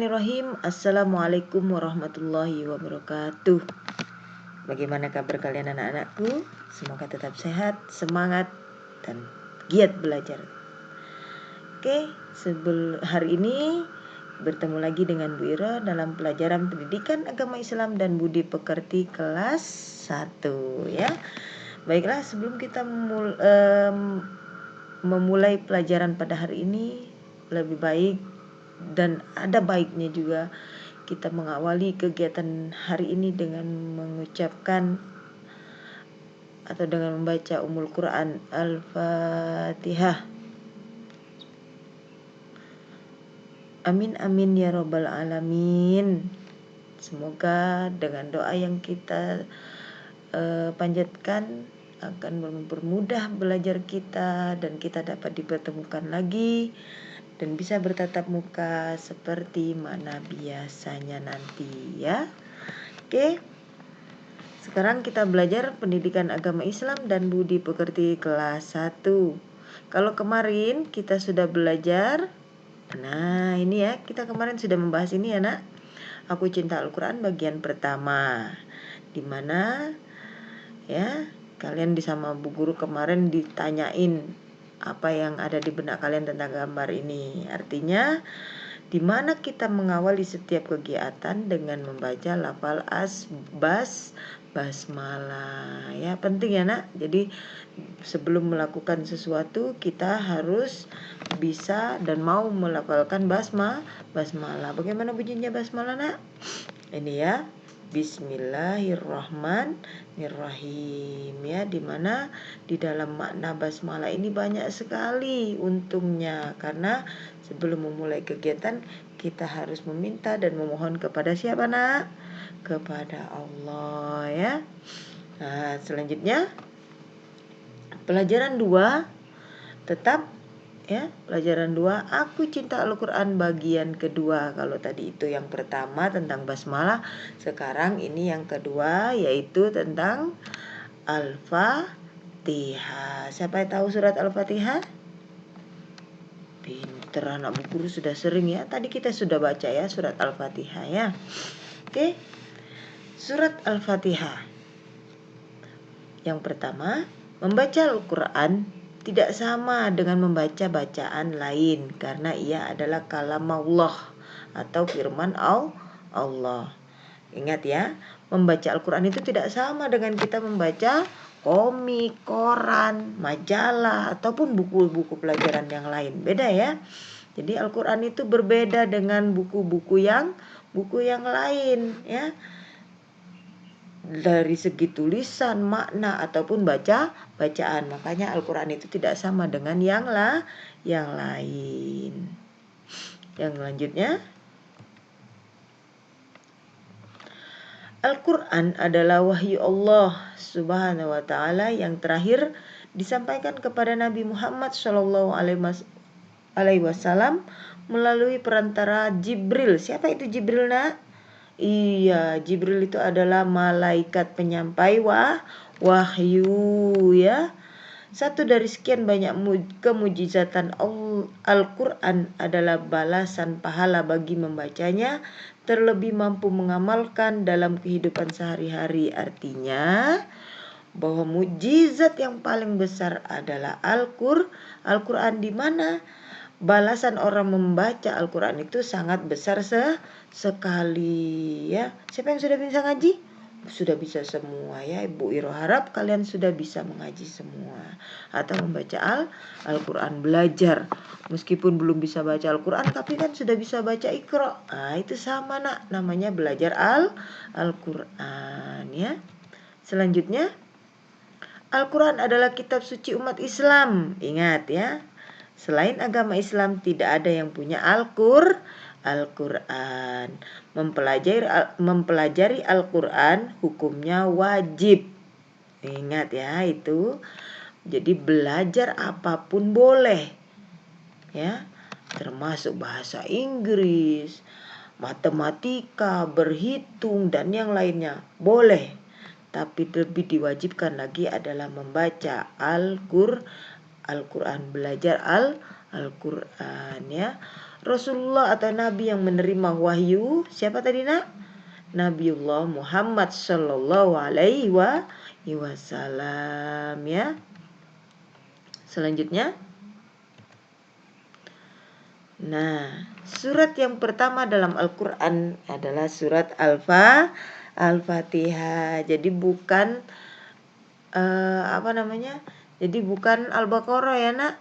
Bismillahirrahmanirrahim. Assalamualaikum warahmatullahi wabarakatuh. Bagaimana kabar kalian anak-anakku? Semoga tetap sehat, semangat, dan giat belajar. Oke, hari ini bertemu lagi dengan Bu Ira dalam pelajaran pendidikan agama Islam dan budi pekerti kelas 1 ya. Baiklah, sebelum kita memulai pelajaran pada hari ini, lebih baik dan ada baiknya juga kita mengawali kegiatan hari ini dengan mengucapkan atau dengan membaca Ummul Quran Al-Fatihah. Amin amin ya rabbal alamin. Semoga dengan doa yang kita panjatkan akan mempermudah belajar kita dan kita dapat dipertemukan lagi dan bisa bertatap muka seperti mana biasanya nanti ya. Oke. Sekarang kita belajar pendidikan agama Islam dan budi pekerti kelas 1. Kalau kemarin kita sudah belajar, nah ini ya, kita kemarin sudah membahas ini ya nak. Aku cinta Al-Quran bagian pertama, dimana ya kalian sama Bu Guru kemarin ditanyain apa yang ada di benak kalian tentang gambar ini. Artinya di mana kita mengawali setiap kegiatan dengan membaca lafal basmalah ya, penting ya nak. Jadi sebelum melakukan sesuatu kita harus bisa dan mau melafalkan basmalah. Bagaimana bunyinya basmalah nak? Ini ya, Bismillahirrahmanirrahim ya, dimana di dalam makna basmalah ini banyak sekali untungnya, karena sebelum memulai kegiatan kita harus meminta dan memohon kepada siapa nak? Kepada Allah ya. Nah, selanjutnya pelajaran 2 tetap ya, pelajaran 2 aku cinta Al-Quran bagian kedua. Kalau tadi itu yang pertama tentang basmalah, sekarang ini yang kedua yaitu tentang Al-Fatihah. Siapa yang tahu surat Al-Fatihah? Pinter anak Bu Guru, sudah sering ya. Tadi kita sudah baca ya surat Al-Fatihah ya. Oke. Surat Al-Fatihah. Yang pertama, membaca Al-Quran tidak sama dengan membaca bacaan lain karena ia adalah kalamullah atau firman Allah. Ingat ya, membaca Al-Quran itu tidak sama dengan kita membaca komik, koran, majalah ataupun buku-buku pelajaran yang lain. Beda ya. Jadi Al-Quran itu berbeda dengan buku-buku yang lain ya. Dari segi tulisan, makna ataupun bacaan. Makanya Al-Quran itu tidak sama dengan yang lain. Yang selanjutnya, Al-Quran adalah wahyu Allah Subhanahu wa ta'ala yang terakhir disampaikan kepada Nabi Muhammad SAW melalui perantara Jibril. Siapa itu Jibril nak? Iya, Jibril itu adalah malaikat penyampai wahyu ya. Satu dari sekian banyak kemujizatan Al-Quran adalah balasan pahala bagi membacanya, terlebih mampu mengamalkan dalam kehidupan sehari-hari. Artinya bahwa mujizat yang paling besar adalah Al-Quran, di mana balasan orang membaca Al-Quran itu sangat besar sekali ya. Siapa yang sudah bisa ngaji? Sudah bisa semua ya. Ibu Iro harap kalian sudah bisa mengaji semua atau membaca Al-Quran, belajar. Meskipun belum bisa baca Al-Quran tapi kan sudah bisa baca Iqra. Nah, itu sama nak, namanya belajar Al-Quran ya. Selanjutnya, Al-Quran adalah kitab suci umat Islam. Ingat ya, selain agama Islam tidak ada yang punya Al-Quran. Mempelajari Al-Quran hukumnya wajib. Ingat ya itu. Jadi belajar apapun boleh ya, termasuk bahasa Inggris, matematika, berhitung dan yang lainnya boleh. Tapi lebih diwajibkan lagi adalah membaca Al-Quran, belajar Al-Quran ya. Rasulullah atau Nabi yang menerima wahyu. Siapa tadi nak? Nabiullah Muhammad Sallallahu Alaihi Wasallam ya. Selanjutnya, nah, surat yang pertama dalam Al-Quran adalah surat Al-Fatihah. Jadi bukan Jadi bukan Al-Baqarah ya nak,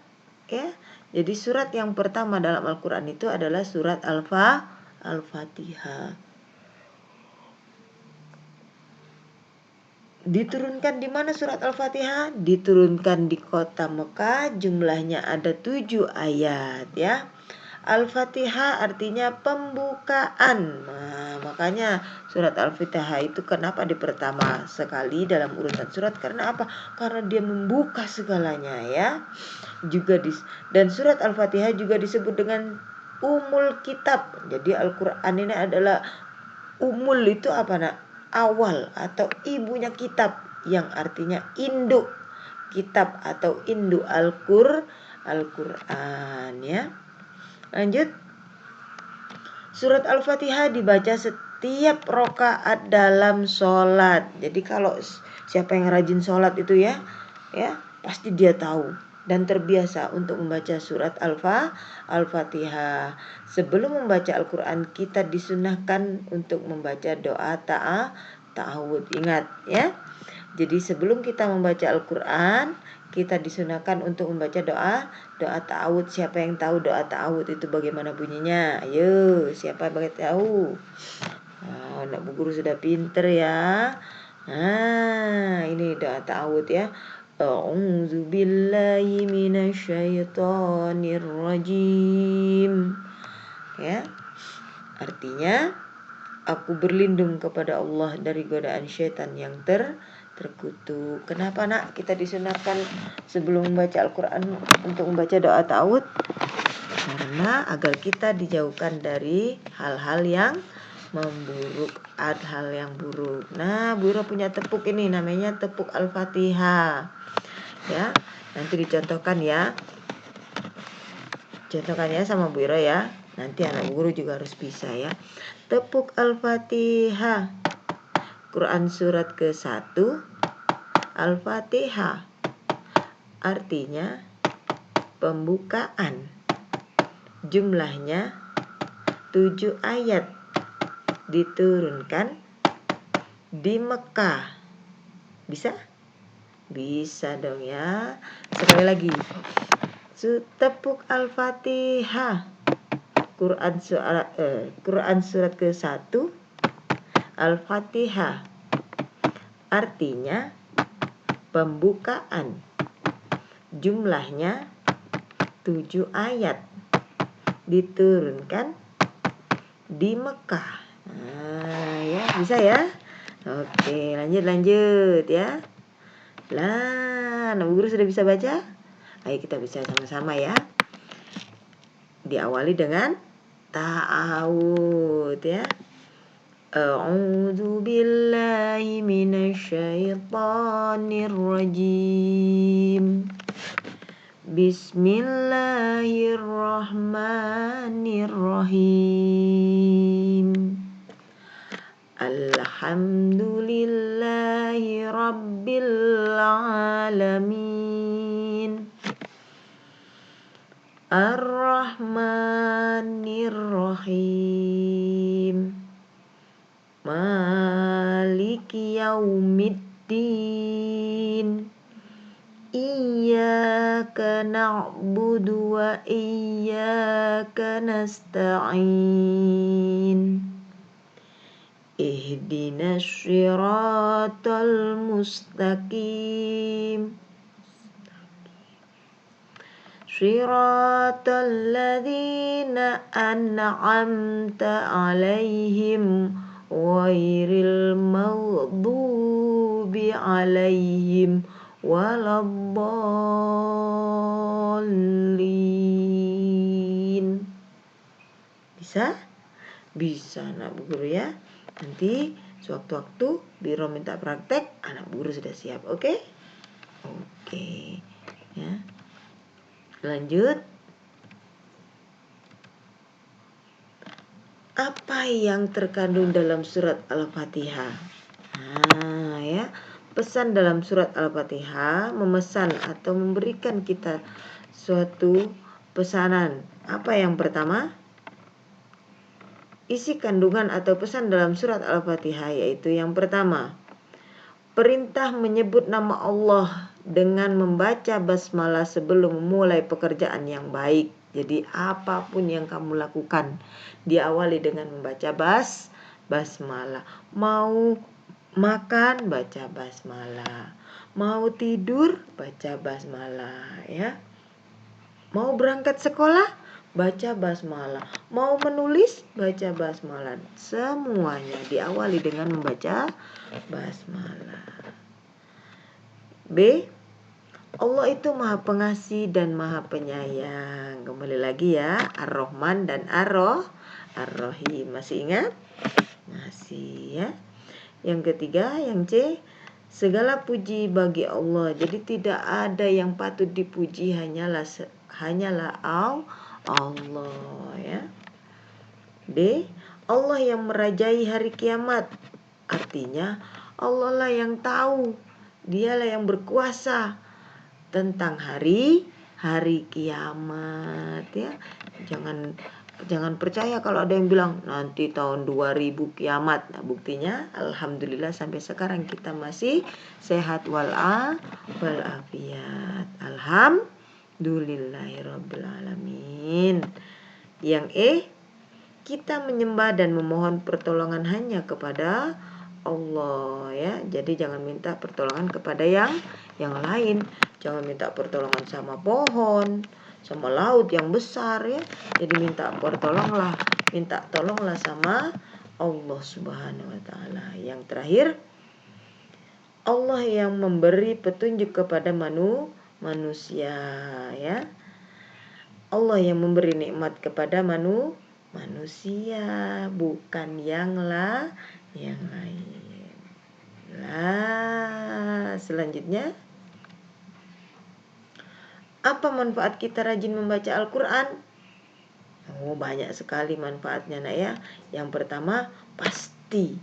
ya. Jadi surat yang pertama dalam Al-Quran itu adalah surat Al-Fatihah. Diturunkan di mana surat Al-Fatihah? Diturunkan di kota Mekah, jumlahnya ada 7 ayat ya. Al-Fatihah artinya pembukaan. Nah, makanya surat Al-Fatihah itu kenapa di pertama sekali dalam urutan surat? Karena apa? Karena dia membuka segalanya ya. Dan surat Al-Fatihah juga disebut dengan Ummul Kitab. Jadi Al-Quran ini adalah Ummul itu apa nak? Awal atau ibunya kitab, yang artinya induk kitab atau induk Al-Quran ya. Lanjut. Surat Al-Fatihah dibaca setiap rakaat dalam sholat. Jadi kalau siapa yang rajin sholat itu ya pasti dia tahu dan terbiasa untuk membaca surat Al-Fatihah. Sebelum membaca Al-Quran, kita disunahkan untuk membaca doa ta'awud. Ingat ya. Jadi sebelum kita membaca Al-Quran, kita disunahkan untuk membaca doa ta'awud. Siapa yang tahu doa ta'awud itu bagaimana bunyinya? Ayo, siapa yang tahu? Anak Bu Guru sudah pinter ya. Nah, ini doa ta'awud ya. A'udzu billahi minasyaitonir rajim. Ya. Artinya aku berlindung kepada Allah dari godaan syaitan yang terkutuk. Kenapa nak kita disunahkan sebelum membaca Al-Quran untuk membaca doa ta'awud? Karena agar kita dijauhkan dari hal-hal yang memburuk, hal yang buruk. Nah, Bu Ira punya tepuk ini, namanya tepuk Al-Fatihah. Ya, nanti dicontohkan ya. Contohkannya sama Bu Ira ya. Nanti anak Bu Guru juga harus bisa ya. Tepuk Al-Fatihah. Quran surat ke-1 Al-Fatihah. Artinya pembukaan. Jumlahnya 7 ayat. Diturunkan di Mekah. Bisa? Bisa dong ya. Sekali lagi. Tepuk Al-Fatihah. Quran surat ke-1 Al-Fatihah. Artinya pembukaan. Jumlahnya 7 ayat. Diturunkan di Mekah. Nah, ya, bisa ya? Oke, lanjut ya. Lah, anak guru sudah bisa baca? Ayo kita bisa sama-sama ya. Diawali dengan ta'awud ya. A'udzu billahi minasyaitonir rajim. Bismillahirrahmanirrahim. Alhamdulillahi rabbil alamin. Ar-Rahmanir-Rahim. Maliki yaumiddin. Iyyaka na'budu wa iyyaka nasta'in. Ihdinas siratal mustaqim. Siratal ladzina an'amta 'alaihim ghairil maghdubi 'alaihim waladdallin. Bisa? Bisa anak Bu Guru ya. Nanti sewaktu-waktu Biro minta praktek, anak Bu Guru sudah siap. Oke? Oke. Ya. Lanjut. apa yang terkandung dalam surat Al-Fatihah? Nah, ya. Pesan dalam surat Al-Fatihah memesan atau memberikan kita suatu pesanan. Apa yang pertama? Isi kandungan atau pesan dalam surat Al-Fatihah yaitu yang pertama, perintah menyebut nama Allah dengan membaca basmalah sebelum memulai pekerjaan yang baik. Jadi apapun yang kamu lakukan, diawali dengan membaca basmalah. Mau makan, baca basmalah. Mau tidur, baca basmalah, ya. Mau berangkat sekolah, baca basmalah. Mau menulis, baca basmalah. Semuanya diawali dengan membaca basmalah. B. Allah itu maha pengasih dan maha penyayang. Kembali lagi ya, Ar-Rahman dan Ar-Rahim. Masih ingat? Masih ya. Yang ketiga, yang C, segala puji bagi Allah. Jadi tidak ada yang patut dipuji, hanyalah Allah ya. D. Allah yang merajai hari kiamat. Artinya Allah lah yang tahu, dialah yang berkuasa tentang hari kiamat ya. Jangan percaya kalau ada yang bilang nanti tahun 2000 kiamat. Nah, buktinya alhamdulillah sampai sekarang kita masih sehat walafiat. Alhamdulillahirabbil alamin. Yang E, kita menyembah dan memohon pertolongan hanya kepada Allah ya. Jadi jangan minta pertolongan kepada yang lain. Jangan minta pertolongan sama pohon, sama laut yang besar ya. Jadi minta tolonglah sama Allah Subhanahu wa taala. Yang terakhir, Allah yang memberi petunjuk kepada manusia ya. Allah yang memberi nikmat kepada manusia, bukan yang lain. Selanjutnya, apa manfaat kita rajin membaca Al-Quran? Oh, banyak sekali manfaatnya nak ya. Yang pertama, pasti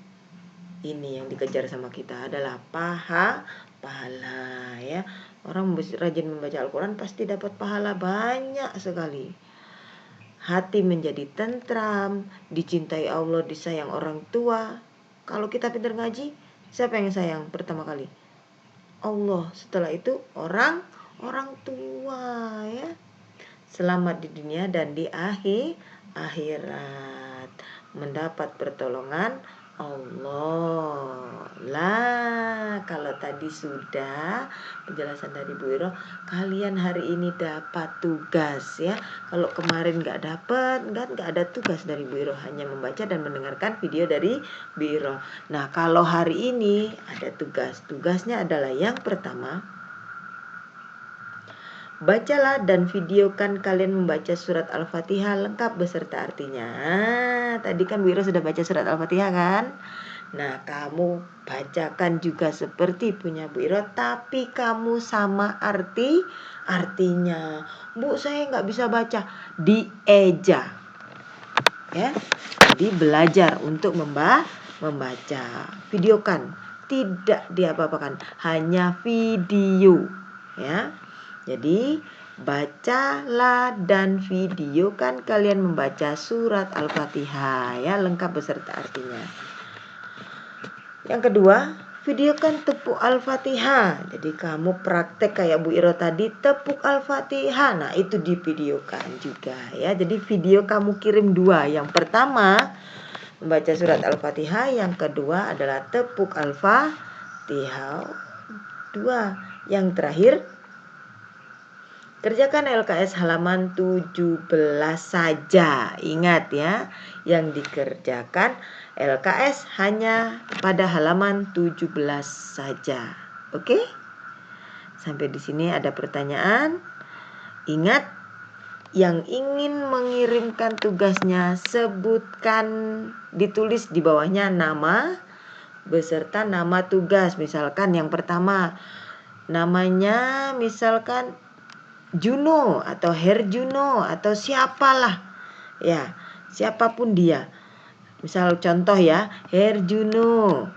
ini yang dikejar sama kita adalah pahala ya. Orang rajin membaca Al-Quran pasti dapat pahala banyak sekali. Hati menjadi tentram, dicintai Allah, disayang orang tua. Kalau kita pintar ngaji, siapa yang sayang pertama kali? Allah. Setelah itu orang tua ya. Selamat di dunia dan di akhirat. Mendapat pertolongan Allah. Lah, kalau tadi sudah penjelasan dari Bu Iro, kalian hari ini dapat tugas ya. Kalau kemarin nggak ada tugas dari Bu Iro, hanya membaca dan mendengarkan video dari Bu Iro. Nah, kalau hari ini ada tugas. Tugasnya adalah yang pertama, bacalah dan videokan kalian membaca surat Al-Fatihah lengkap beserta artinya. Tadi kan Bu Iro sudah baca surat Al-Fatihah kan? Nah, kamu bacakan juga seperti punya Bu Iro, tapi kamu sama artinya. Bu, saya nggak bisa baca. Dieja. Ya. Jadi belajar untuk membaca. Videokan. Tidak diapa-apakan. Hanya video. Ya. Jadi bacalah dan videokan kalian membaca surat Al-Fatihah ya, lengkap beserta artinya. Yang kedua, videokan tepuk Al-Fatihah. Jadi kamu praktek kayak Bu Iro tadi, tepuk Al-Fatihah. Nah, itu divideokan juga ya. Jadi video kamu kirim 2. Yang pertama membaca surat Al-Fatihah, yang kedua adalah tepuk Al-Fatihah. 2. Yang terakhir, kerjakan LKS halaman 17 saja. Ingat ya, yang dikerjakan LKS hanya pada halaman 17 saja. Oke? Sampai di sini ada pertanyaan? Ingat, yang ingin mengirimkan tugasnya sebutkan, ditulis di bawahnya nama beserta nama tugas. Misalkan yang pertama namanya misalkan Juno atau Herjuno atau siapalah ya, siapapun dia. Misal contoh ya, Herjuno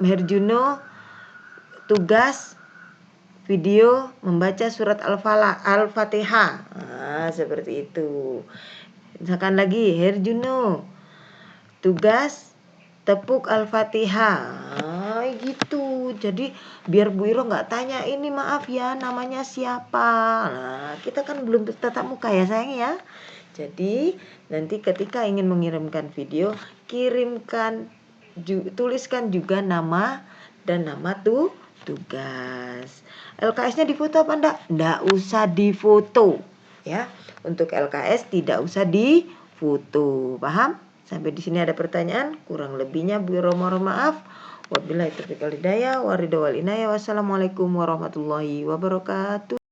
Herjuno tugas video membaca surat Al-Fatihah. Nah, seperti itu. Misalkan lagi, Herjuno tugas tepuk Al-Fatihah. Nah, gitu. Jadi biar Bu Iro nggak tanya, ini maaf ya namanya siapa. Nah, kita kan belum tatap muka ya sayang ya. Jadi nanti ketika ingin mengirimkan video, tuliskan juga nama dan nama tugas. LKS-nya difoto apa enggak? Enggak usah difoto ya. Untuk LKS tidak usah difoto. Paham? Sampai di sini ada pertanyaan? Kurang lebihnya Bu Iro mohon maaf. Wabillahi taufiq wal hidayah. Wassalamualaikum warahmatullahi wabarakatuh.